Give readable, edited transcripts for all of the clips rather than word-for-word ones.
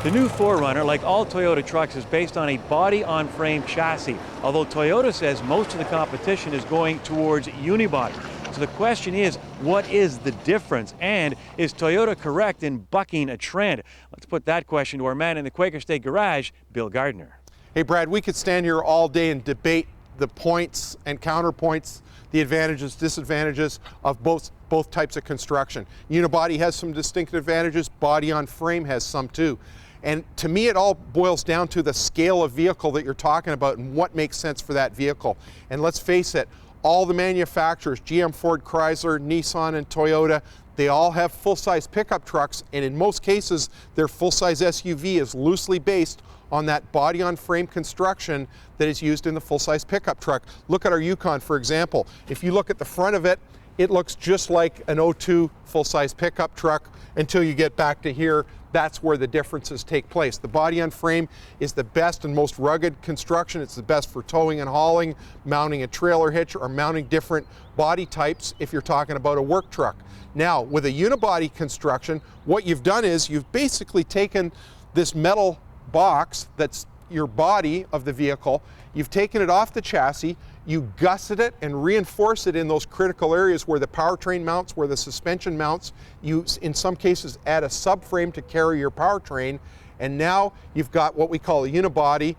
The new 4Runner, like all Toyota trucks, is based on a body-on-frame chassis, although Toyota says most of the competition is going towards Unibody. So the question is, what is the difference? And is Toyota correct in bucking a trend? Let's put that question to our man in the Quaker State Garage, Bill Gardner. Hey Brad, we could stand here all day and debate the points and counterpoints, the advantages, disadvantages of both types of construction. Unibody has some distinct advantages, body on frame has some too. And to me, it all boils down to the scale of vehicle that you're talking about and what makes sense for that vehicle. And let's face it, all the manufacturers, GM, Ford, Chrysler, Nissan, and Toyota, they all have full-size pickup trucks, and in most cases, their full-size SUV is loosely based on that body-on-frame construction that is used in the full-size pickup truck. Look at our Yukon, for example. If you look at the front of it, it looks just like an 02 full-size pickup truck until you get back to here. That's where the differences take place. The body on frame is the best and most rugged construction. It's the best for towing and hauling, mounting a trailer hitch, or mounting different body types if you're talking about a work truck. Now, with a unibody construction, what you've done is you've basically taken this metal box that's your body of the vehicle, you've taken it off the chassis, you gusset it and reinforce it in those critical areas where the powertrain mounts, where the suspension mounts. You, in some cases, add a subframe to carry your powertrain, and now you've got what we call a unibody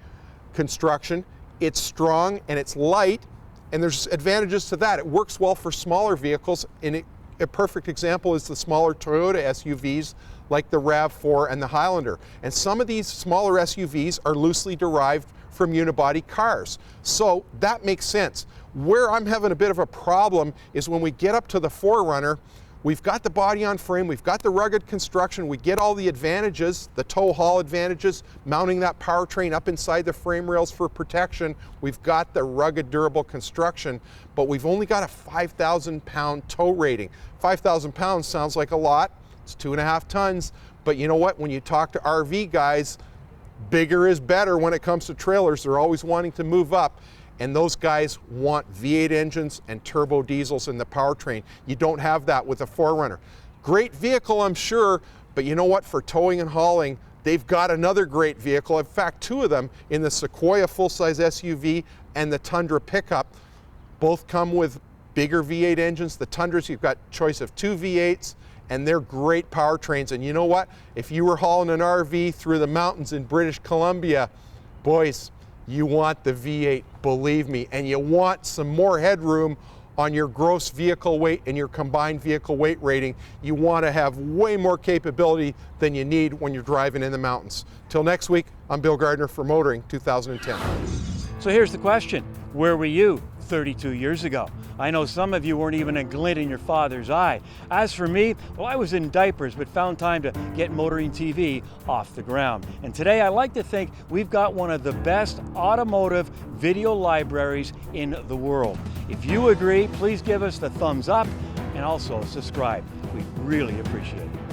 construction. It's strong and it's light, and there's advantages to that. It works well for smaller vehicles, and a perfect example is the smaller Toyota SUVs like the RAV4 and the Highlander. And some of these smaller SUVs are loosely derived from unibody cars. So that makes sense. Where I'm having a bit of a problem is when we get up to the 4Runner, we've got the body on frame, we've got the rugged construction, we get all the advantages, the tow haul advantages, mounting that powertrain up inside the frame rails for protection. We've got the rugged, durable construction, but we've only got a 5,000 pound tow rating. 5,000 pounds sounds like a lot. It's 2.5 tons, but you know what? When you talk to RV guys, bigger is better when it comes to trailers. They're always wanting to move up, and those guys want V8 engines and turbo diesels in the powertrain. You don't have that with a 4Runner. Great vehicle, I'm sure, but you know what? For towing and hauling, they've got another great vehicle. In fact, two of them in the Sequoia full-size SUV and the Tundra pickup. Both come with bigger V8 engines. The Tundras, you've got choice of 2 V8s, and they're great powertrains. And you know what? If you were hauling an RV through the mountains in British Columbia, boys, you want the V8, believe me, and you want some more headroom on your gross vehicle weight and your combined vehicle weight rating. You want to have way more capability than you need when you're driving in the mountains. Till next week, I'm Bill Gardner for Motoring 2010. So here's the question. Where were you 32 years ago? I know some of you weren't even a glint in your father's eye. As for me, well, I was in diapers, but found time to get Motoring TV off the ground. And today I like to think we've got one of the best automotive video libraries in the world. If you agree, please give us the thumbs up and also subscribe. We really appreciate it.